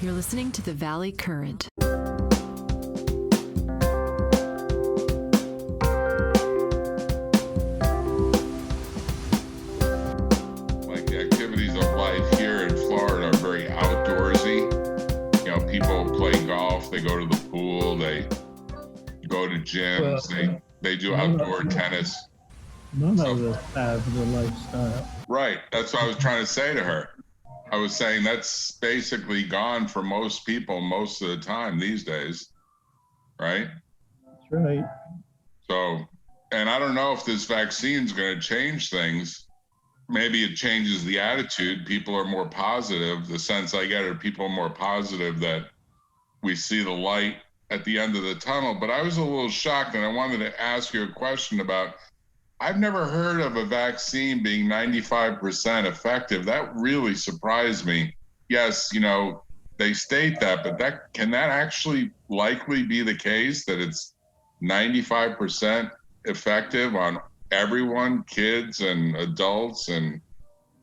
You're listening to the Valley Current. Like the activities of life here in Florida are very outdoorsy. You know, people play golf, they go to the pool, they go to gyms, they do outdoor tennis. None of us have the lifestyle. Right. That's what I was trying to say to her. I was saying that's basically gone for most people most of the time these days. Right? That's right. So, and I don't know if this vaccine is going to change things. Maybe it changes the attitude. People are more positive. The sense I get are people are more positive that we see the light at the end of the tunnel. But I was a little shocked, and I wanted to ask you a question about, I've never heard of a vaccine being 95% effective. That really surprised me. Yes, you know, they state that, but can that actually likely be the case, that it's 95% effective on everyone, kids and adults and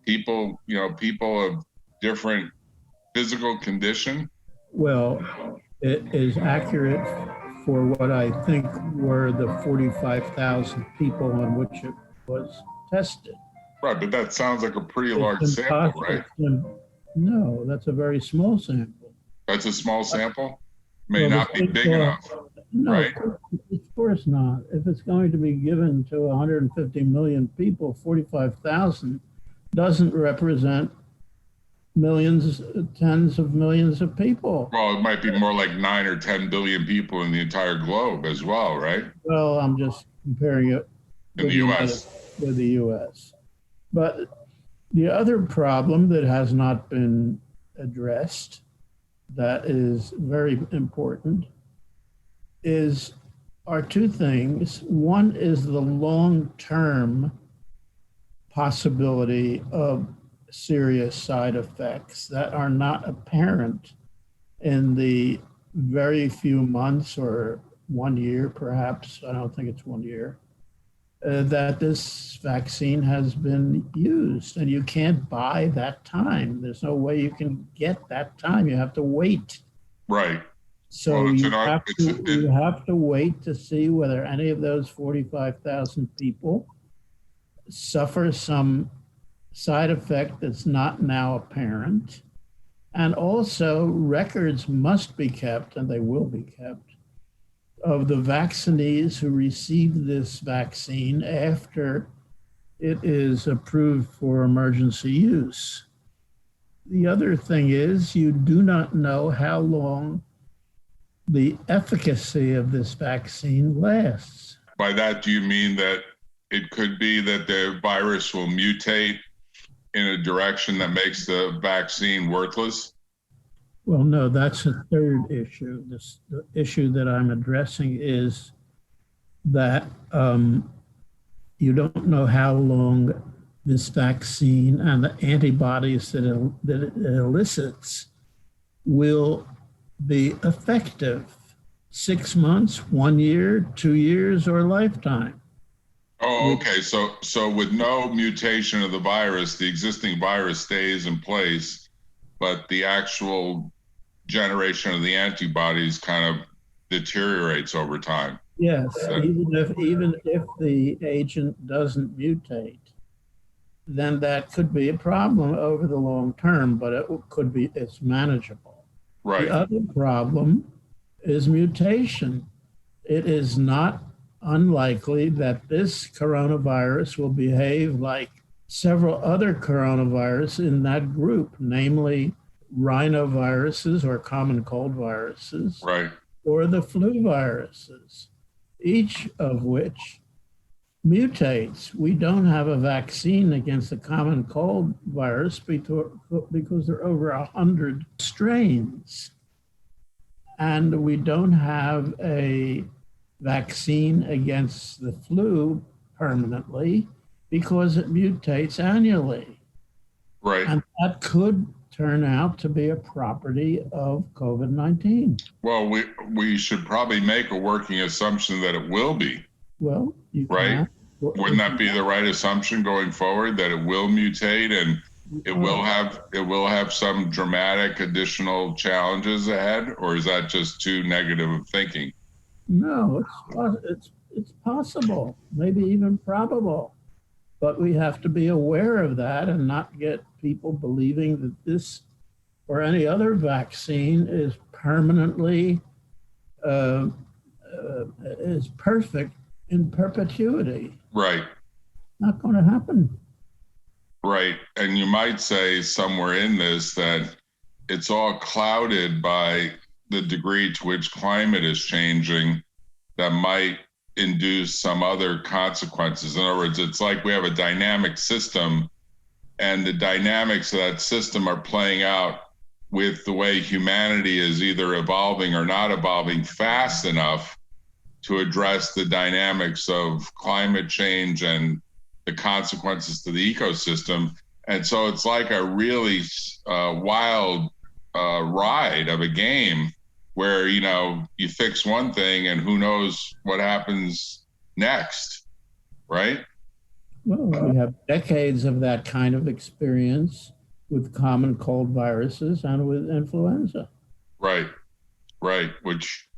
people, you know, people of different physical condition? Well, it is accurate for what I think were the 45,000 people on which it was tested. Right, but that sounds like a pretty large sample, right? No, that's a very small sample. That's a small sample? May not be big enough, no, right? Of course not. If it's going to be given to 150 million people, 45,000 doesn't represent millions, tens of millions of people. Well, it might be more like 9 or 10 billion people in the entire globe as well, right? Well, I'm just comparing it in the U.S. with the U.S. But the other problem that has not been addressed, that is very important, are two things. One is the long-term possibility of serious side effects that are not apparent in the very few months or 1 year, perhaps, I don't think it's 1 year, that this vaccine has been used. And you can't buy that time. There's no way you can get that time. You have to wait. Right. So you have to wait to see whether any of those 45,000 people suffer some side effect that's not now apparent. And also records must be kept, and they will be kept, of the vaccinees who received this vaccine after it is approved for emergency use. The other thing is, you do not know how long the efficacy of this vaccine lasts. By that, do you mean that it could be that the virus will mutate in a direction that makes the vaccine worthless? Well, no, that's a third issue. The issue that I'm addressing is that you don't know how long this vaccine and the antibodies that it elicits will be effective. 6 months, 1 year, 2 years, or a lifetime. Oh, okay. So with no mutation of the virus, the existing virus stays in place, but the actual generation of the antibodies kind of deteriorates over time. Yes, even if the agent doesn't mutate, then that could be a problem over the long term, but it's manageable. Right. The other problem is mutation. It is not unlikely that this coronavirus will behave like several other coronaviruses in that group, namely rhinoviruses or common cold viruses, right, or the flu viruses, each of which mutates. We don't have a vaccine against the common cold virus because there are over 100 strains. And we don't have a vaccine against the flu permanently because it mutates annually. Right. And that could turn out to be a property of COVID-19. Well, we should probably make a working assumption that it will be. Well, right? Wouldn't that be the right assumption going forward, that it will mutate and it will have some dramatic additional challenges ahead, or is that just too negative of thinking? No, it's possible, maybe even probable. But we have to be aware of that and not get people believing that this or any other vaccine is permanently is perfect in perpetuity. Right. Not going to happen. Right. And you might say somewhere in this that it's all clouded by the degree to which climate is changing that might induce some other consequences. In other words, it's like we have a dynamic system, and the dynamics of that system are playing out with the way humanity is either evolving or not evolving fast enough to address the dynamics of climate change and the consequences to the ecosystem. And so it's like a really wild ride of a game where, you fix one thing and who knows what happens next, right? Well, we have decades of that kind of experience with common cold viruses and with influenza. Right. Which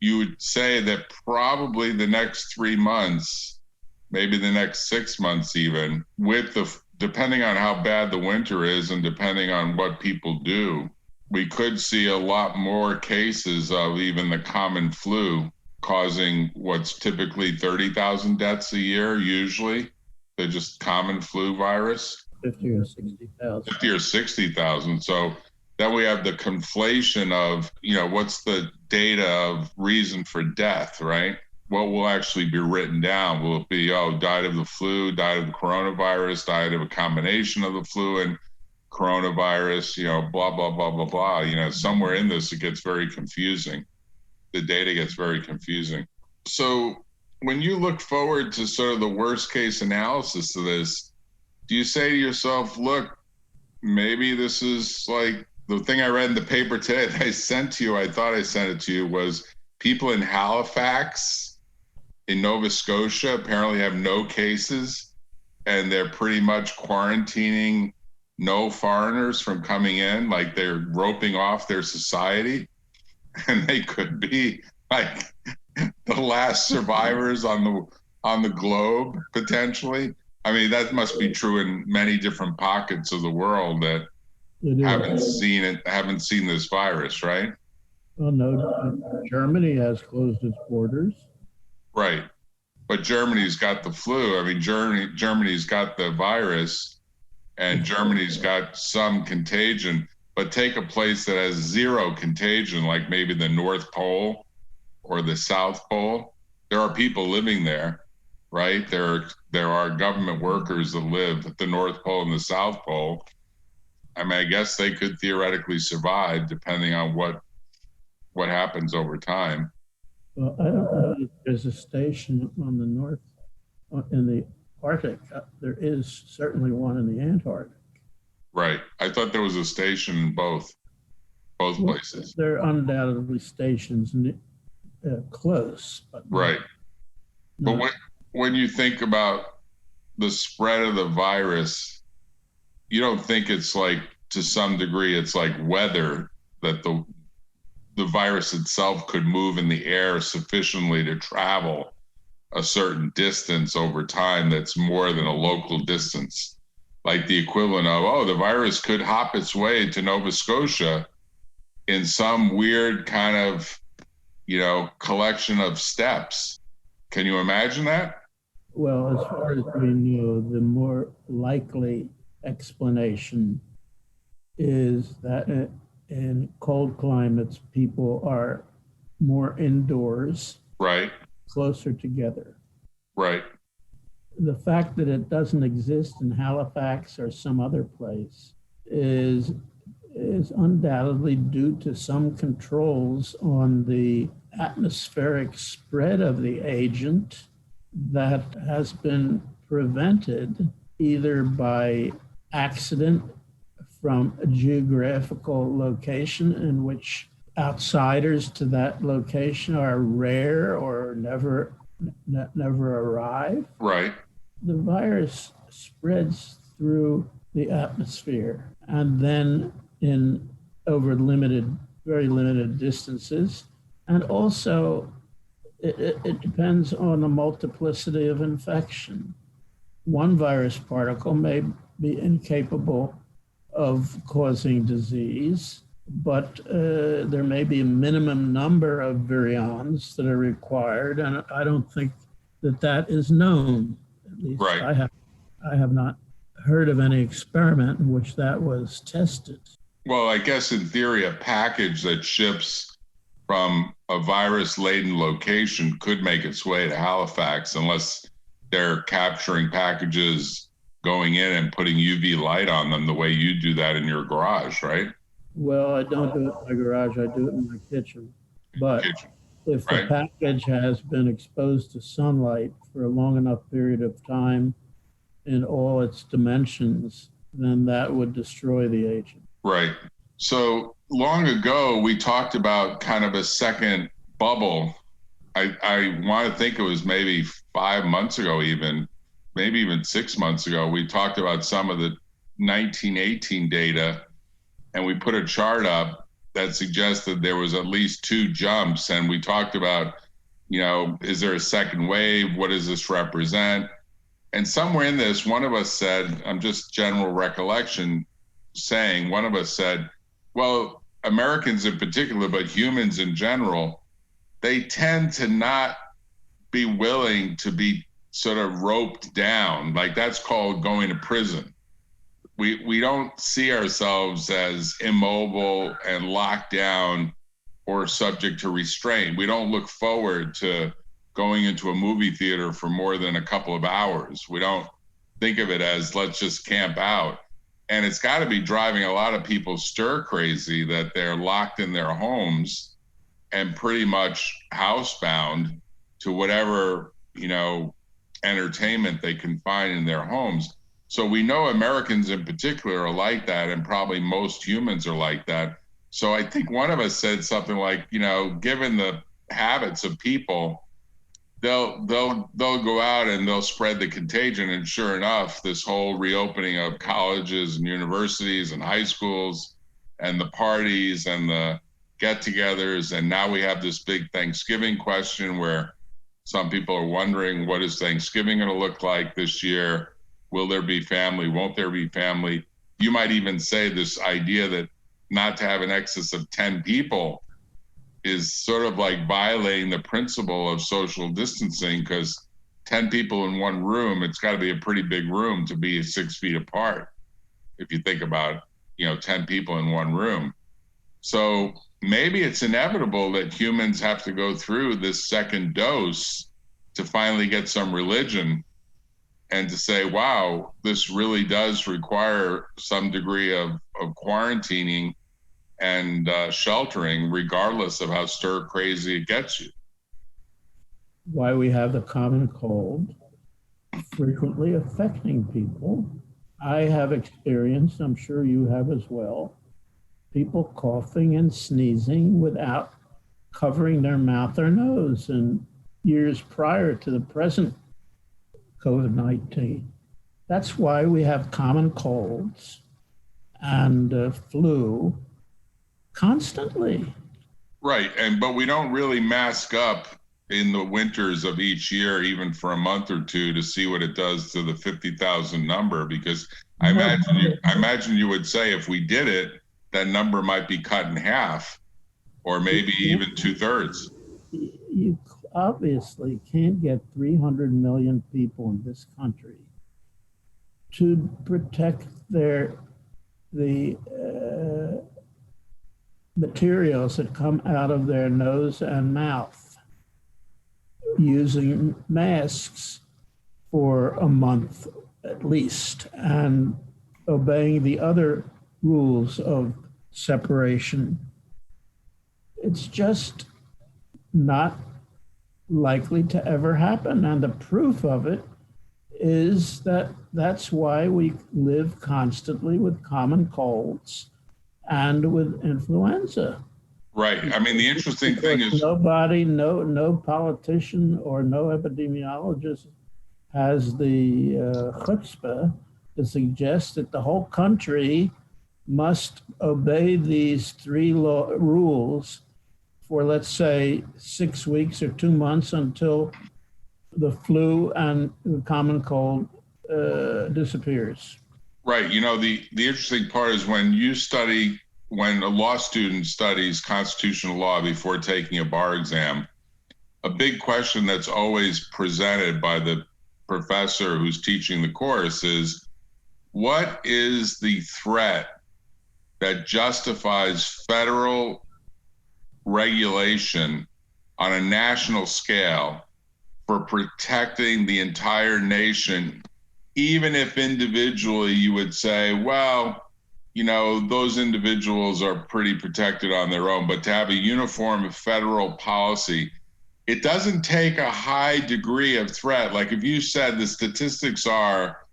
you would say that probably the next 3 months, maybe the next 6 months even, depending on how bad the winter is and depending on what people do, we could see a lot more cases of even the common flu causing what's typically 30,000 deaths a year, usually. They're just common flu virus. 50 or 60,000. 50 or 60,000. So then we have the conflation of, what's the data of reason for death, right? What will actually be written down? Will it be, died of the flu, died of the coronavirus, died of a combination of the flu and coronavirus, blah, blah, blah, blah, blah. Somewhere in this, it gets very confusing. The data gets very confusing. So when you look forward to sort of the worst case analysis of this, do you say to yourself, look, maybe this is like the thing I read in the paper today that I sent to you, I thought I sent it to you, was people in Halifax in Nova Scotia apparently have no cases, and they're pretty much quarantining no foreigners from coming in, like they're roping off their society, and they could be like the last survivors on the globe potentially. I mean, that must be true in many different pockets of the world that haven't seen this virus, right? Well, no, Germany has closed its borders. Right. But Germany's got the flu. I mean, Germany's got the virus, and Germany's got some contagion, but take a place that has zero contagion, like maybe the North Pole or the South Pole. There are people living there, right? There are government workers that live at the North Pole and the South Pole. I mean, I guess they could theoretically survive depending on what happens over time. Well, I don't know if there's a station on the north, in the Arctic. There is certainly one in the Antarctic. Right. I thought there was a station in both places. There are undoubtedly stations close. But right. But when you think about the spread of the virus, you don't think it's like, to some degree, it's like weather, that the virus itself could move in the air sufficiently to travel a certain distance over time that's more than a local distance. Like the equivalent of, the virus could hop its way to Nova Scotia in some weird kind of, collection of steps. Can you imagine that? Well, as far as we know, the more likely explanation is that in cold climates, people are more indoors, right, closer together. Right. The fact that it doesn't exist in Halifax or some other place is undoubtedly due to some controls on the atmospheric spread of the agent that has been prevented either by accident from a geographical location in which outsiders to that location are rare or never arrive. Right. The virus spreads through the atmosphere, and then in over very limited distances. And also, it depends on the multiplicity of infection. One virus particle may be incapable of causing disease, but there may be a minimum number of virions that are required, and I don't think that is known. At least Right. I have not heard of any experiment in which that was tested. Well, I guess in theory, a package that ships from a virus-laden location could make its way to Halifax unless they're capturing packages going in and putting UV light on them the way you do that in your garage, right? Well, I don't do it in my garage, I do it in my kitchen. But if the Right. package has been exposed to sunlight for a long enough period of time in all its dimensions, then that would destroy the agent. Right. So long ago, we talked about kind of a second bubble. I want to think it was maybe 5 months ago, maybe even 6 months ago. We talked about some of the 1918 data, and we put a chart up that suggested there was at least 2 jumps. And we talked about, is there a second wave? What does this represent? And somewhere in this, one of us said, I'm just general recollection saying, one of us said, well, Americans in particular, but humans in general, they tend to not be willing to be sort of roped down. Like that's called going to prison. We don't see ourselves as immobile and locked down or subject to restraint. We don't look forward to going into a movie theater for more than a couple of hours. We don't think of it as let's just camp out. And it's got to be driving a lot of people stir crazy that they're locked in their homes and pretty much housebound to whatever, entertainment they can find in their homes. So we know Americans in particular are like that, and probably most humans are like that. So I think one of us said something like, given the habits of people, they'll go out and they'll spread the contagion. And sure enough, this whole reopening of colleges and universities and high schools and the parties and the get-togethers, and now we have this big Thanksgiving question where some people are wondering, what is Thanksgiving going to look like this year? Will there be family? Won't there be family? You might even say this idea that not to have an excess of 10 people is sort of like violating the principle of social distancing, because 10 people in one room, it's got to be a pretty big room to be 6 feet apart. If you think about, 10 people in one room. So maybe it's inevitable that humans have to go through this second dose to finally get some religion and to say, wow, this really does require some degree of quarantining and sheltering, regardless of how stir crazy it gets you. Why we have the common cold frequently affecting people. I have experienced, I'm sure you have as well, people coughing and sneezing without covering their mouth or nose. And years prior to the present COVID-19. That's why we have common colds and flu constantly. Right, but we don't really mask up in the winters of each year, even for a month or two, to see what it does to the 50,000 number. Because I imagine you would say if we did it, that number might be cut in half, or maybe even 2/3. You obviously can't get 300 million people in this country to protect the materials that come out of their nose and mouth using masks for a month at least and obeying the other rules of separation. It's just not likely to ever happen. And the proof of it is that that's why we live constantly with common colds and with influenza. Right. I mean, the interesting thing is no politician or no epidemiologist has the chutzpah to suggest that the whole country must obey these three rules for, let's say, 6 weeks or 2 months until the flu and the common cold disappears. Right. You know, the interesting part is when a law student studies constitutional law before taking a bar exam, a big question that's always presented by the professor who's teaching the course is, what is the threat that justifies federal regulation on a national scale for protecting the entire nation, even if individually you would say, well, you know, those individuals are pretty protected on their own, but to have a uniform federal policy, it doesn't take a high degree of threat. Like if you said the statistics are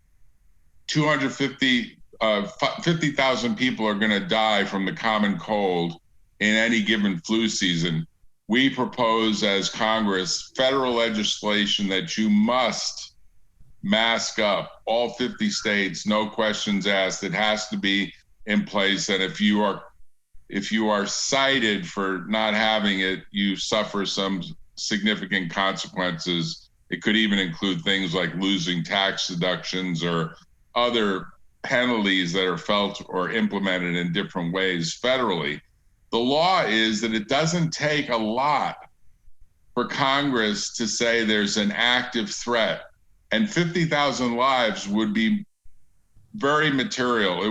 50,000 people are going to die from the common cold in any given flu season, we propose as Congress federal legislation that you must mask up, all 50 states, no questions asked. It has to be in place. And if you are cited for not having it, you suffer some significant consequences. It could even include things like losing tax deductions or other penalties that are felt or implemented in different ways federally. The law is that it doesn't take a lot for Congress to say there's an active threat, and 50,000 lives would be very material. It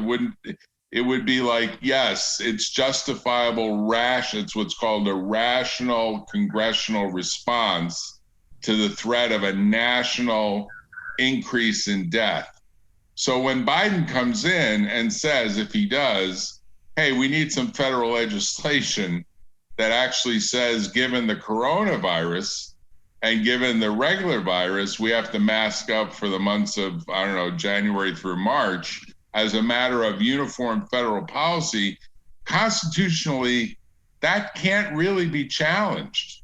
would be like, yes, it's justifiable, it's what's called a rational congressional response to the threat of a national increase in death. So when Biden comes in and says, if he does, hey, we need some federal legislation that actually says, given the coronavirus and given the regular virus, we have to mask up for the months of, January through March, as a matter of uniform federal policy, constitutionally, that can't really be challenged.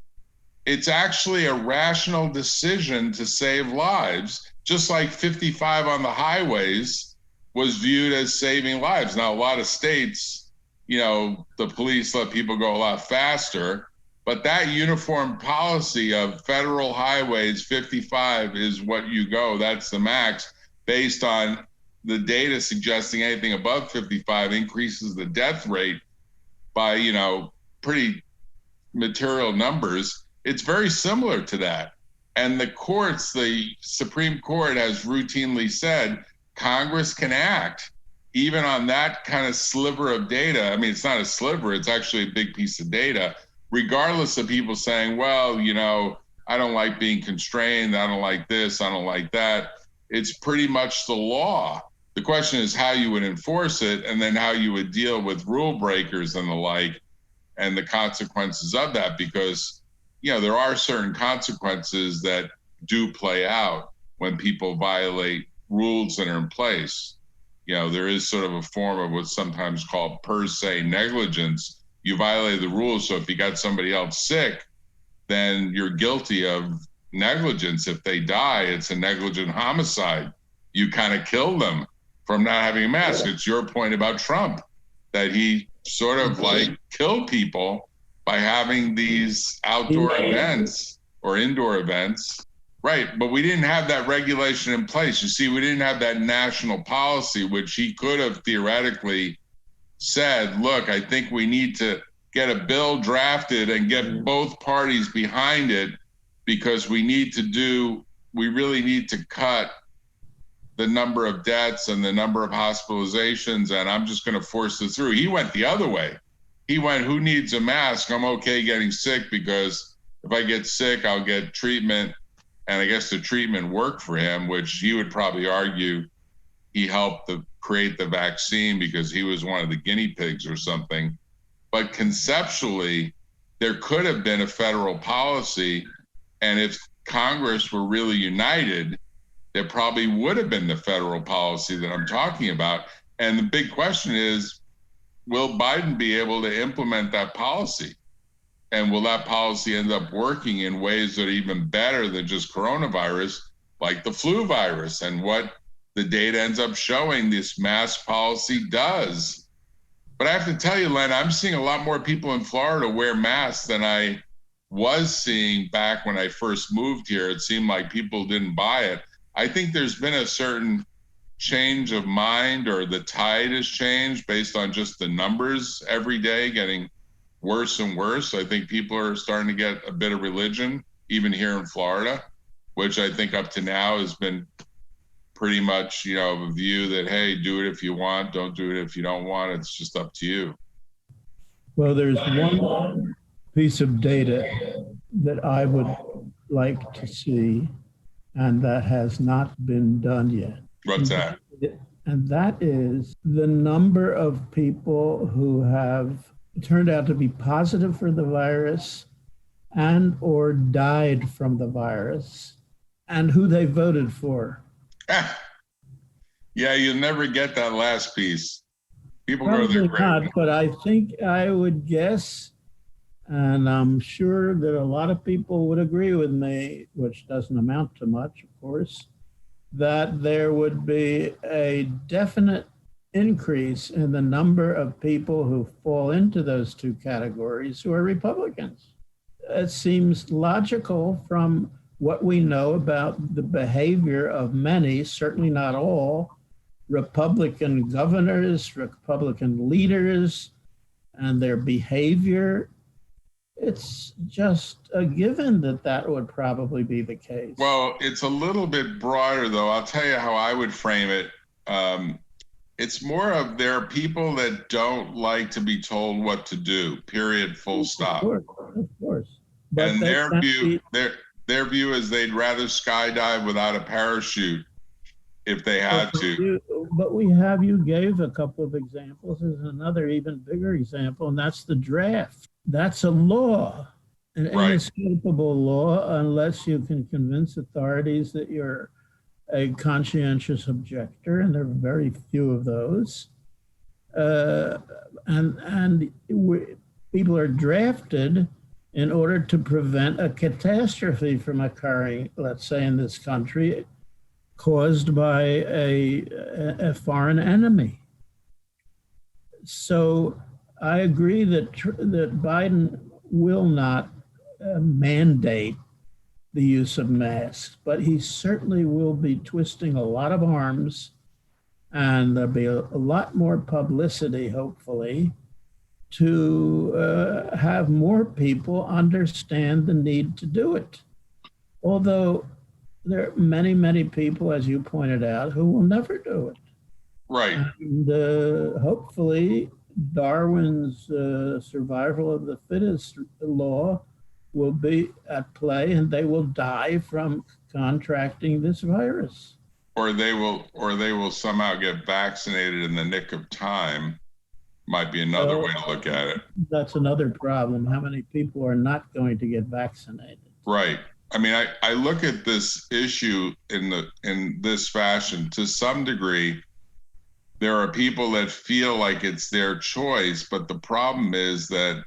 It's actually a rational decision to save lives, just like 55 on the highways was viewed as saving lives. Now, a lot of states, the police let people go a lot faster, but that uniform policy of federal highways, 55 is what you go, that's the max, based on the data suggesting anything above 55 increases the death rate by, pretty material numbers. It's very similar to that. And the courts, the Supreme Court has routinely said Congress can act even on that kind of sliver of data. I mean, it's not a sliver, it's actually a big piece of data, regardless of people saying, well, I don't like being constrained, I don't like this, I don't like that. It's pretty much the law. The question is how you would enforce it, and then how you would deal with rule breakers and the like, and the consequences of that, because there are certain consequences that do play out when people violate rules that are in place. There is sort of a form of what's sometimes called per se negligence. You violate the rules, so if you got somebody else sick, then you're guilty of negligence. If they die, it's a negligent homicide. You kind of kill them from not having a mask. It's your point about Trump, that he sort of like killed people by having these outdoor events or indoor events. Right, but we didn't have that regulation in place. You see, we didn't have that national policy, which he could have theoretically said, look, I think we need to get a bill drafted and get both parties behind it, because we really need to cut the number of deaths and the number of hospitalizations, and I'm just going to force this through. He went the other way. He went, who needs a mask? I'm okay getting sick, because if I get sick, I'll get treatment. And I guess the treatment worked for him, which he would probably argue he helped create the vaccine because he was one of the guinea pigs or something. But conceptually, there could have been a federal policy, and if Congress were really united, there probably would have been the federal policy that I'm talking about. And the big question is, will Biden be able to implement that policy? And will that policy end up working in ways that are even better than just coronavirus, like the flu virus? And what the data ends up showing this mask policy does. But I have to tell you, Len, I'm seeing a lot more people in Florida wear masks than I was seeing back when I first moved here. It seemed like people didn't buy it. I think there's been a certain change of mind, or the tide has changed based on just the numbers every day getting worse and worse. I think people are starting to get a bit of religion, even here in Florida, which I think up to now has been pretty much, a view that, hey, do it if you want, don't do it if you don't want, it's just up to you. Well, there's one piece of data that I would like to see, and that has not been done yet. What's that? And that is the number of people who have turned out to be positive for the virus and or died from the virus, and who they voted for. Yeah, you'll never get that last piece. People Probably go to their grave. not, but I think I would guess, and I'm sure that a lot of people would agree with me, which doesn't amount to much, of course, that there would be a definite increase in the number of people who fall into those two categories who are Republicans. It seems logical from what we know about the behavior of many, certainly not all, Republican governors, Republican leaders, and their behavior. It's just a given that that would probably be the case. Well, it's a little bit broader, though. I'll tell you how I would frame it. It's more of, there are people that don't like to be told what to do, period, full stop. Of course. But and their view is they'd rather skydive without a parachute if they had to. But you gave a couple of examples. There's another even bigger example, and that's the draft. That's a law, an inescapable law, unless you can convince authorities that you're a conscientious objector, and there are very few of those. People are drafted in order to prevent a catastrophe from occurring, let's say in this country, caused by a foreign enemy. So I agree that Biden will not mandate the use of masks, but he certainly will be twisting a lot of arms, and there'll be a lot more publicity, hopefully, to have more people understand the need to do it. Although there are many, many people, as you pointed out, who will never do it. Right. And hopefully Darwin's survival of the fittest law will be at play, and they will die from contracting this virus. Or they will somehow get vaccinated in the nick of time. Might be another way to look at it. That's another problem. How many people are not going to get vaccinated? Right. I mean, I look at this issue in this fashion. To some degree, there are people that feel like it's their choice, but the problem is that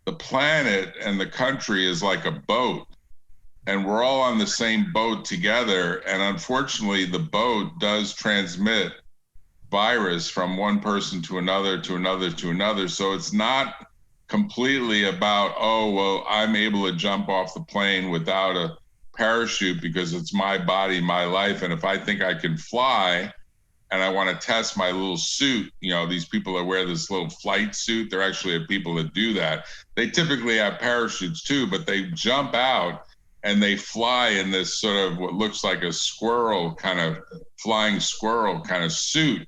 the planet and the country is like a boat, and we're all on the same boat together. And unfortunately, the boat does transmit virus from one person to another, to another, to another. So it's not completely about, oh, well, I'm able to jump off the plane without a parachute because it's my body, my life. And if I think I can fly and I want to test my little suit, these people that wear this little flight suit, there actually are people that do that. They typically have parachutes too, but they jump out and they fly in this sort of what looks like a squirrel kind of flying squirrel kind of suit.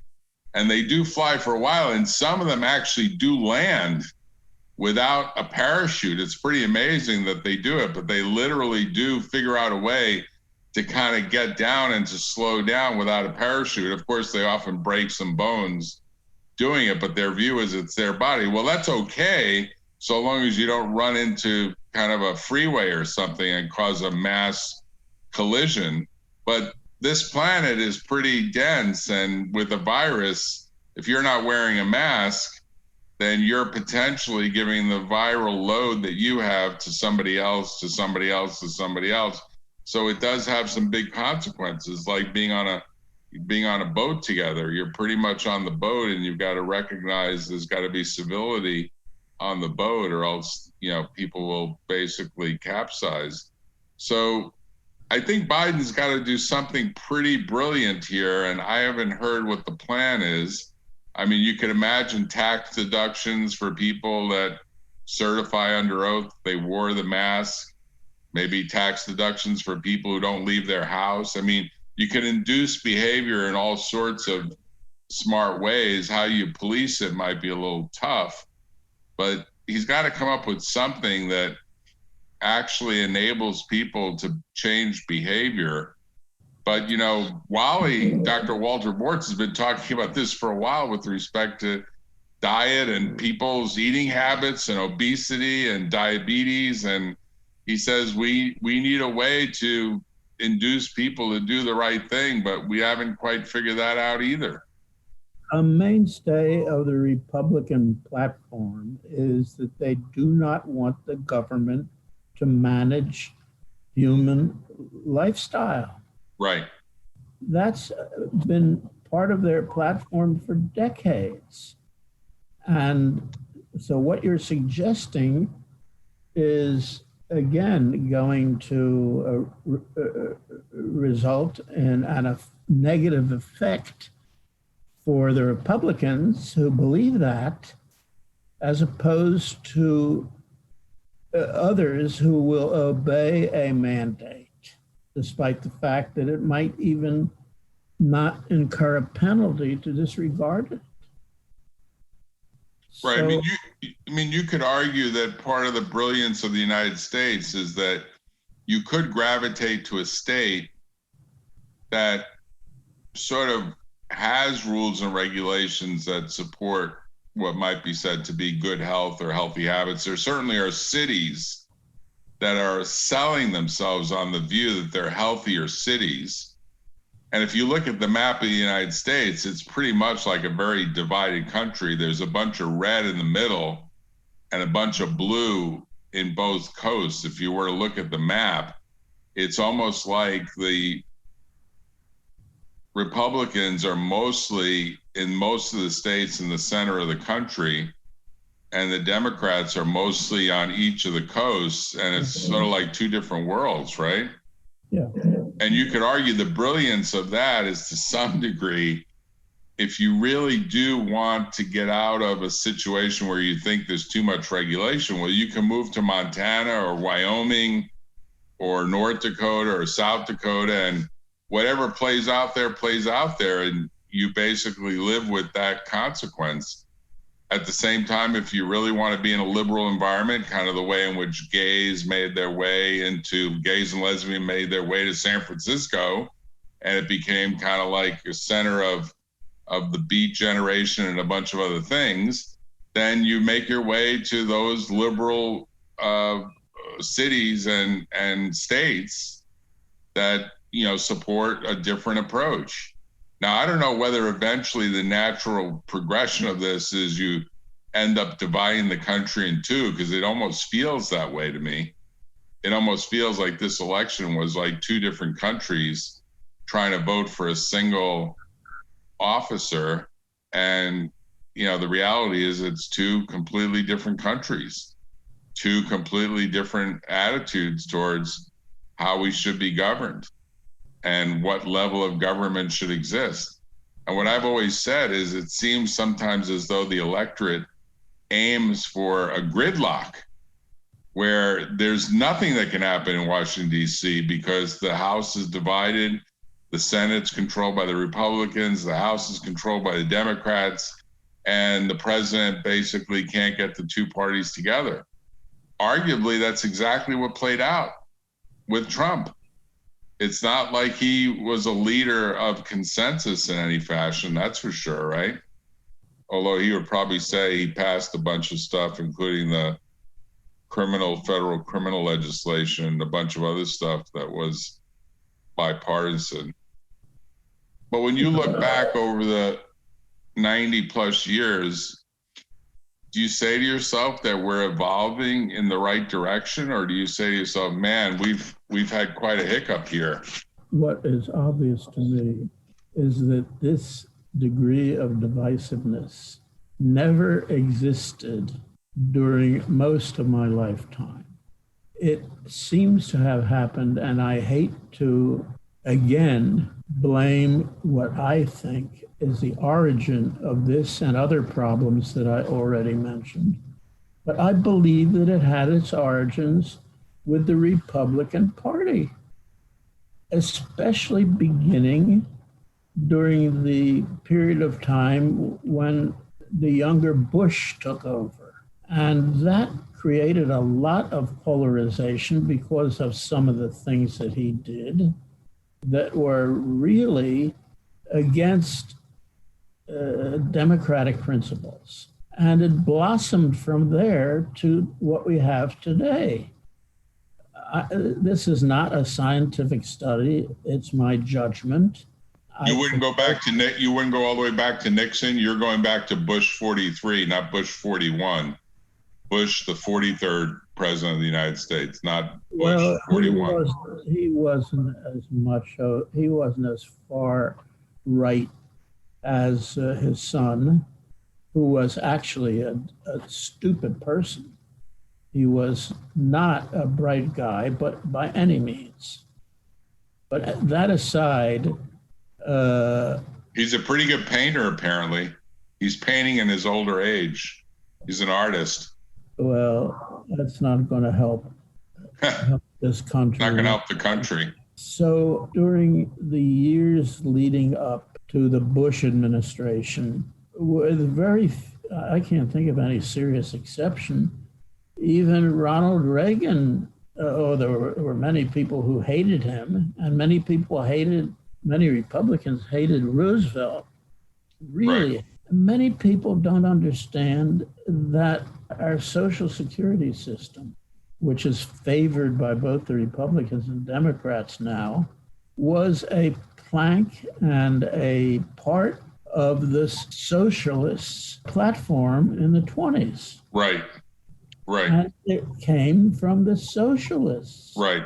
And they do fly for a while, and some of them actually do land without a parachute. It's pretty amazing that they do it, but they literally do figure out a way to kind of get down and to slow down without a parachute. Of course, they often break some bones doing it, but their view is it's their body. Well, that's okay, so long as you don't run into kind of a freeway or something and cause a mass collision. But this planet is pretty dense, and with a virus, if you're not wearing a mask, then you're potentially giving the viral load that you have to somebody else, to somebody else, to somebody else. So it does have some big consequences, like being on a being on a boat together. You're pretty much on the boat, and you've got to recognize there's got to be civility on the boat, or else, people will basically capsize. So I think Biden's got to do something pretty brilliant here, and I haven't heard what the plan is. I mean, you could imagine tax deductions for people that certify under oath they wore the mask, maybe tax deductions for people who don't leave their house. I mean, you can induce behavior in all sorts of smart ways. How you police it might be a little tough, but he's got to come up with something that actually enables people to change behavior. But, Dr. Walter Bortz has been talking about this for a while with respect to diet and people's eating habits and obesity and diabetes. And he says we need a way to induce people to do the right thing, but we haven't quite figured that out either. A mainstay of the Republican platform is that they do not want the government to manage human lifestyle. Right. That's been part of their platform for decades. And so what you're suggesting is, again, going to result in a negative effect for the Republicans who believe that, as opposed to others who will obey a mandate, despite the fact that it might even not incur a penalty to disregard it. Right. So, you could argue that part of the brilliance of the United States is that you could gravitate to a state that sort of has rules and regulations that support what might be said to be good health or healthy habits. There certainly are cities that are selling themselves on the view that they're healthier cities. And if you look at the map of the United States, it's pretty much like a very divided country. There's a bunch of red in the middle and a bunch of blue in both coasts. If you were to look at the map, it's almost like the Republicans are mostly in most of the states in the center of the country, and the Democrats are mostly on each of the coasts, and it's sort of like two different worlds, right? yeah. And you could argue the brilliance of that is, to some degree, if you really do want to get out of a situation where you think there's too much regulation, well, you can move to Montana or Wyoming or North Dakota or South Dakota, and whatever plays out there, and you basically live with that consequence. At the same time, if you really want to be in a liberal environment, kind of the way in which gays and lesbians made their way to San Francisco, and it became kind of like a center of the Beat Generation and a bunch of other things, then you make your way to those liberal cities and states that support a different approach. Now, I don't know whether eventually the natural progression of this is you end up dividing the country in two, because it almost feels that way to me. It almost feels like this election was like two different countries trying to vote for a single officer. And, the reality is it's two completely different countries, two completely different attitudes towards how we should be governed and what level of government should exist. And what I've always said is, it seems sometimes as though the electorate aims for a gridlock where there's nothing that can happen in Washington, D.C., because the House is divided, the Senate's controlled by the Republicans, the House is controlled by the Democrats, and the president basically can't get the two parties together. Arguably, that's exactly what played out with Trump. It's not like he was a leader of consensus in any fashion, that's for sure, right? Although he would probably say he passed a bunch of stuff, including the federal criminal legislation and a bunch of other stuff that was bipartisan. But when you look back over the 90 plus years, do you say to yourself that we're evolving in the right direction, or do you say to yourself, man, we've had quite a hiccup here? What is obvious to me is that this degree of divisiveness never existed during most of my lifetime. It seems to have happened, and I hate to again blame what I think is the origin of this and other problems that I already mentioned. But I believe that it had its origins with the Republican Party, especially beginning during the period of time when the younger Bush took over. And that created a lot of polarization because of some of the things that he did that were really against democratic principles. And it blossomed from there to what we have today. This is not a scientific study. It's my judgment. You wouldn't go back to Nick. You wouldn't go all the way back to Nixon. You're going back to Bush 43, not Bush 41. Bush, the 43rd president of the United States, not Bush 41. He wasn't as much. He wasn't as far right as his son, who was actually a stupid person. He was not a bright guy, but by any means. But that aside, he's a pretty good painter, apparently. He's painting in his older age. He's an artist. Well, that's not going to help this country. Not going to help the country. So during the years leading up to the Bush administration, with I can't think of any serious exception, even Ronald Reagan, there were many people who hated him, and many Republicans hated Roosevelt. Really, right. Many people don't understand that our Social Security system, which is favored by both the Republicans and Democrats now, was a plank and a part of the socialist platform in the 20s. Right. And it came from the socialists. Right.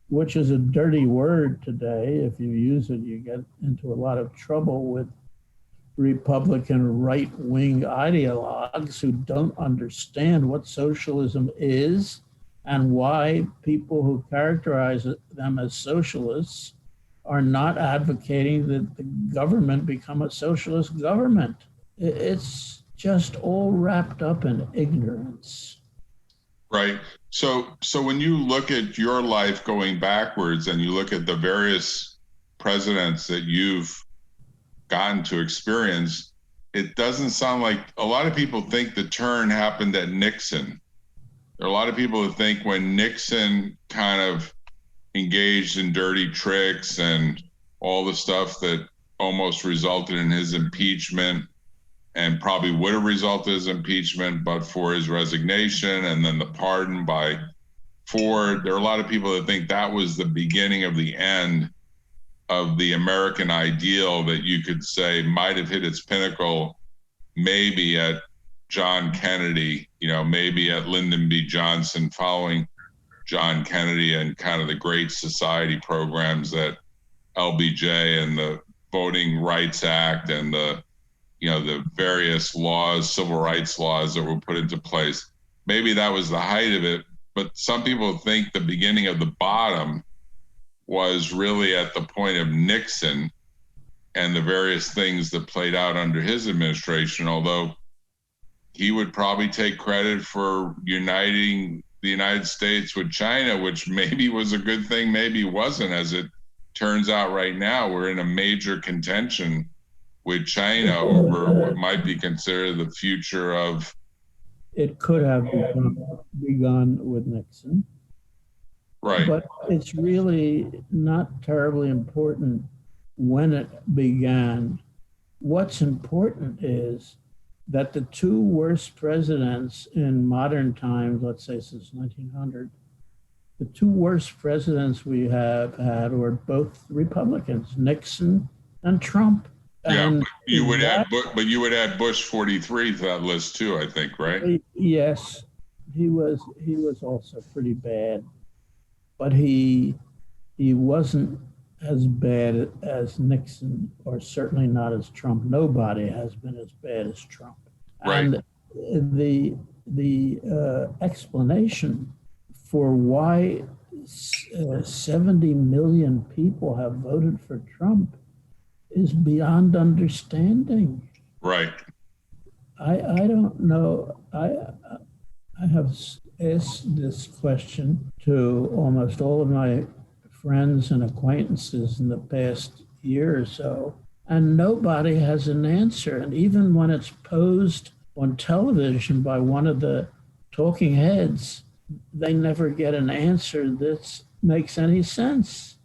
Which is a dirty word today. If you use it, you get into a lot of trouble with Republican right-wing ideologues who don't understand what socialism is and why people who characterize them as socialists are not advocating that the government become a socialist government. It's just all wrapped up in ignorance. Right. So when you look at your life going backwards and you look at the various presidents that you've gotten to experience, it doesn't sound like a lot of people think the turn happened at Nixon. There are a lot of people who think when Nixon kind of engaged in dirty tricks and all the stuff that almost resulted in his impeachment and probably would have resulted in his impeachment, but for his resignation and then the pardon by Ford, there are a lot of people that think that was the beginning of the end of the American ideal that you could say might have hit its pinnacle maybe at John Kennedy, maybe at Lyndon B. Johnson following John Kennedy and kind of the Great Society programs that LBJ and the Voting Rights Act and the various laws, civil rights laws that were put into place. Maybe that was the height of it, but some people think the beginning of the bottom was really at the point of Nixon and the various things that played out under his administration, although he would probably take credit for uniting the United States with China, which maybe was a good thing, maybe wasn't. As it turns out right now, we're in a major contention with China over what might be considered the future of. It could have begun with Nixon. Right. But it's really not terribly important when it began. What's important is that the two worst presidents in modern times, let's say since 1900, the two worst presidents we have had were both Republicans, Nixon and Trump. Yeah, but you would add Bush 43 to that list too, I think, right? Yes, he was also pretty bad, but he wasn't as bad as Nixon, or certainly not as Trump. Nobody has been as bad as Trump. Right. And the explanation for why 70 million people have voted for Trump is beyond understanding. Right. I don't know. I have asked this question to almost all of my friends and acquaintances in the past year or so, and nobody has an answer. And even when it's posed on television by one of the talking heads, they never get an answer that makes any sense.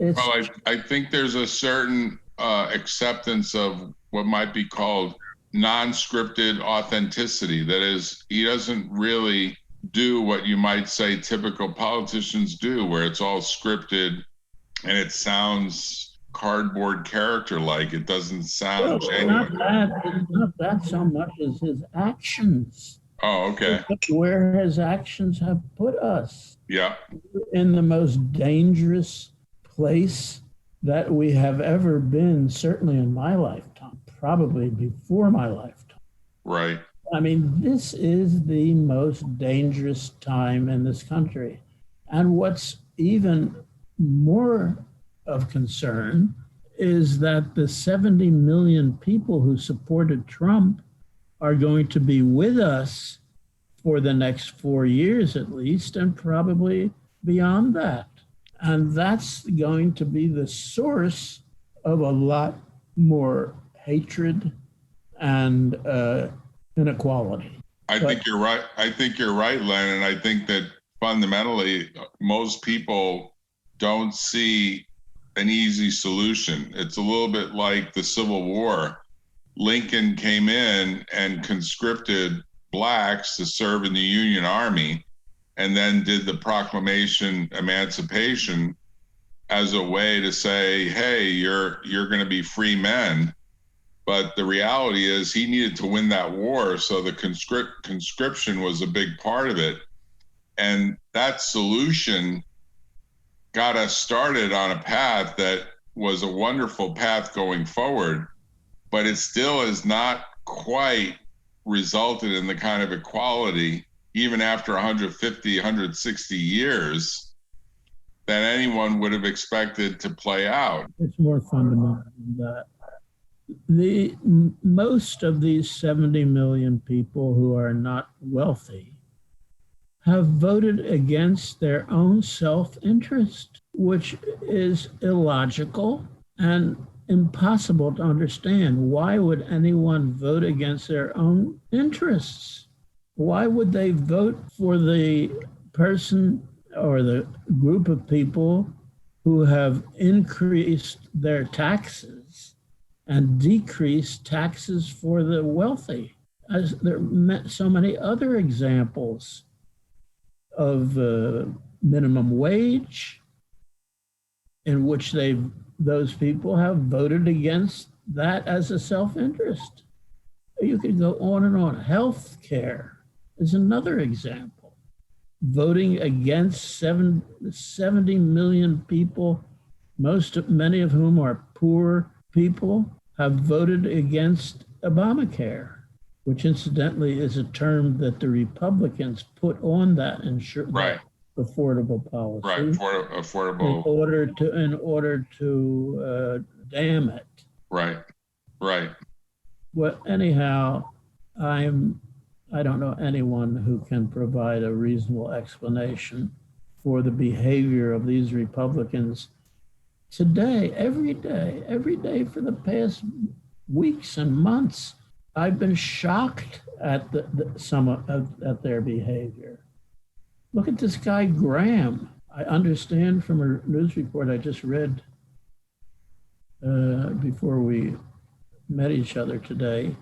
Well, I think there's a certain acceptance of what might be called non-scripted authenticity. That is, he doesn't really do what you might say typical politicians do, where it's all scripted and it sounds cardboard character-like. It doesn't sound genuine. It's not that so much as his actions. Oh, okay. Where his actions have put us. Yeah. In the most dangerous place that we have ever been, certainly in my lifetime, probably before my lifetime. Right. I mean, this is the most dangerous time in this country. And what's even more of concern is that the 70 million people who supported Trump are going to be with us for the next 4 years at least, and probably beyond that. And that's going to be the source of a lot more hatred and inequality. I think you're right. I think you're right, Len. And I think that fundamentally, most people don't see an easy solution. It's a little bit like the Civil War. Lincoln came in and conscripted blacks to serve in the Union Army, and then did the Proclamation Emancipation as a way to say, hey, you're going to be free men. But the reality is he needed to win that war, so the conscription was a big part of it. And that solution got us started on a path that was a wonderful path going forward, but it still has not quite resulted in the kind of equality, even after 150, 160 years, that anyone would have expected to play out. It's more fundamental than that. Most of these 70 million people who are not wealthy have voted against their own self-interest, which is illogical and impossible to understand. Why would anyone vote against their own interests? Why would they vote for the person or the group of people who have increased their taxes and decreased taxes for the wealthy? As there are so many other examples of minimum wage in which those people have voted against that as a self-interest. You could go on and on. Health care is another example. Voting against 70 million people, many of whom are poor people, have voted against Obamacare, which incidentally is a term that the Republicans put on that affordable policy. Right, affordable. In order to damn it. Right. Well, anyhow, I don't know anyone who can provide a reasonable explanation for the behavior of these Republicans today, every day for the past weeks and months. I've been shocked at at their behavior. Look at this guy, Graham. I understand from a news report I just read before we met each other today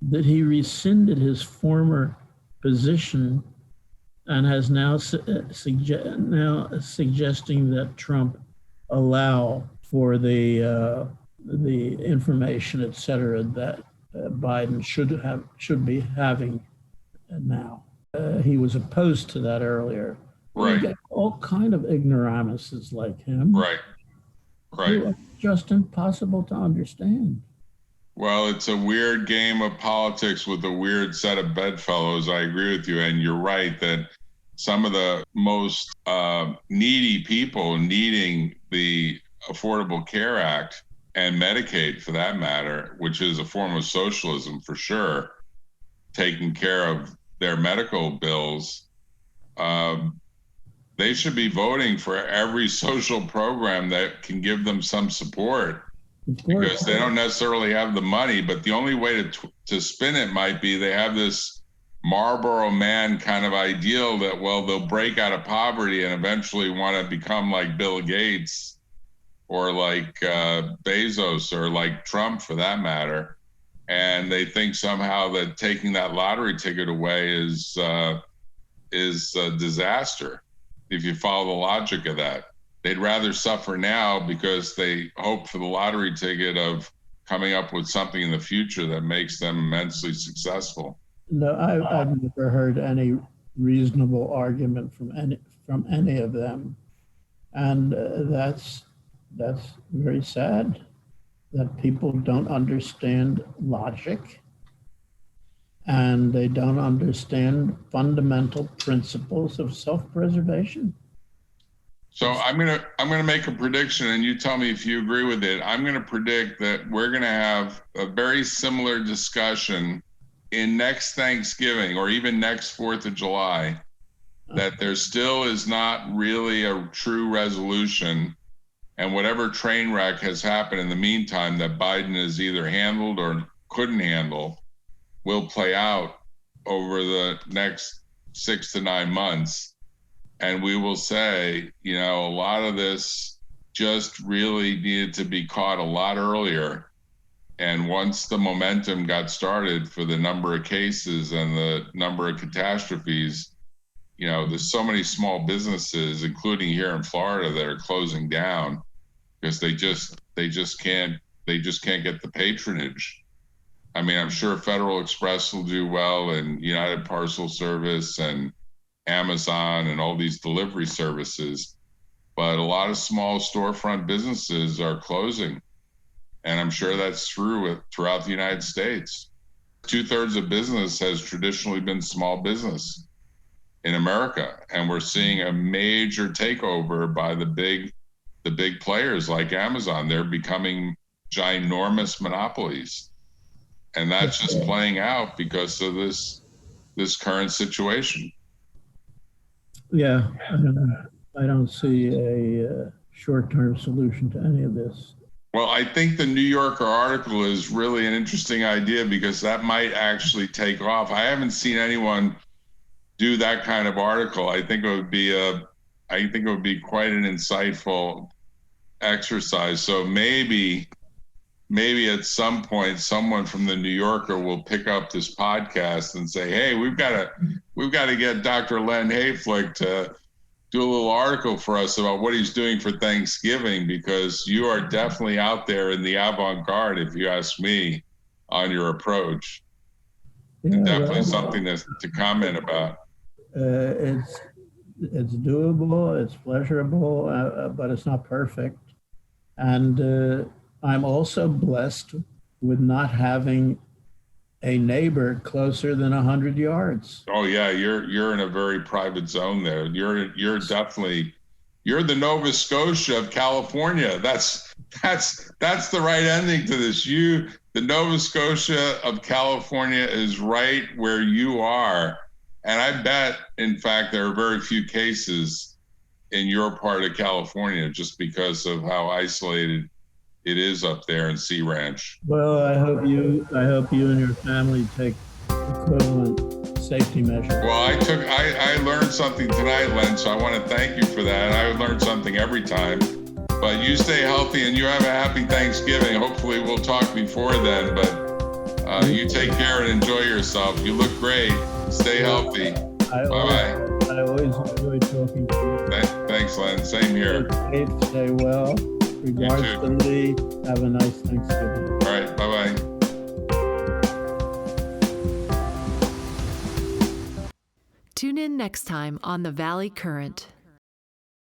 that he rescinded his former position and has now suggesting that Trump allow for the information, et cetera, that Biden should be having now. He was opposed to that earlier. Right. You get all kind of ignoramuses like him. Right. Right. Just impossible to understand. Well, it's a weird game of politics with a weird set of bedfellows. I agree with you. And you're right that some of the most needy people needing the Affordable Care Act and Medicaid, for that matter, which is a form of socialism for sure, taking care of their medical bills, they should be voting for every social program that can give them some support, because they don't necessarily have the money. But the only way to spin it might be they have this Marlboro Man kind of ideal that, well, they'll break out of poverty and eventually want to become like Bill Gates or like Bezos or like Trump, for that matter. And they think somehow that taking that lottery ticket away is a disaster. If you follow the logic of that, they'd rather suffer now because they hope for the lottery ticket of coming up with something in the future that makes them immensely successful. No, I've never heard any reasonable argument from any of them, and that's very sad that people don't understand logic and they don't understand fundamental principles of self-preservation. So I'm gonna make a prediction, and you tell me if you agree with it. I'm gonna predict that we're gonna have a very similar discussion in next Thanksgiving or even next 4th of July, that there still is not really a true resolution, and whatever train wreck has happened in the meantime that Biden has either handled or couldn't handle will play out over the next 6 to 9 months. And we will say, you know, a lot of this just really needed to be caught a lot earlier. And once the momentum got started for the number of cases and the number of catastrophes, you know, there's so many small businesses, including here in Florida, that are closing down because they just can't get the patronage. I mean, I'm sure Federal Express will do well, and United Parcel Service and Amazon and all these delivery services, but a lot of small storefront businesses are closing. And I'm sure that's true throughout the United States. 2/3 of business has traditionally been small business in America. And we're seeing a major takeover by the big players like Amazon. They're becoming ginormous monopolies. And that's just playing out because of this current situation. Yeah, I don't see a short-term solution to any of this. Well, I think the New Yorker article is really an interesting idea because that might actually take off. I haven't seen anyone do that kind of article. I think it would be quite an insightful exercise. So maybe at some point someone from the New Yorker will pick up this podcast and say, "Hey, we've got to get Dr. Len Hayflick to do a little article for us about what he's doing for Thanksgiving, because you are definitely out there in the avant-garde, if you ask me, on your approach." Yeah, and definitely something to comment about. It's doable, it's pleasurable, but it's not perfect. And I'm also blessed with not having a neighbor closer than 100 yards. Oh yeah, you're in a very private zone there. You're the Nova Scotia of California. That's the right ending to this. The Nova Scotia of California is right where you are. And I bet, in fact, there are very few cases in your part of California just because of how isolated it is up there in Sea Ranch. Well, I hope you and your family take equivalent safety measures. Well, I learned something tonight, Len, so I want to thank you for that. I learn something every time. But you stay healthy and you have a happy Thanksgiving. Hopefully we'll talk before then, but you take care and enjoy yourself. You look great. Stay healthy. Bye-bye. I always enjoy talking to you. Thanks, Len. Same here. Stay safe, stay well. Regards to Lee. Have a nice Thanksgiving. All right. Bye-bye. Tune in next time on The Valley Current.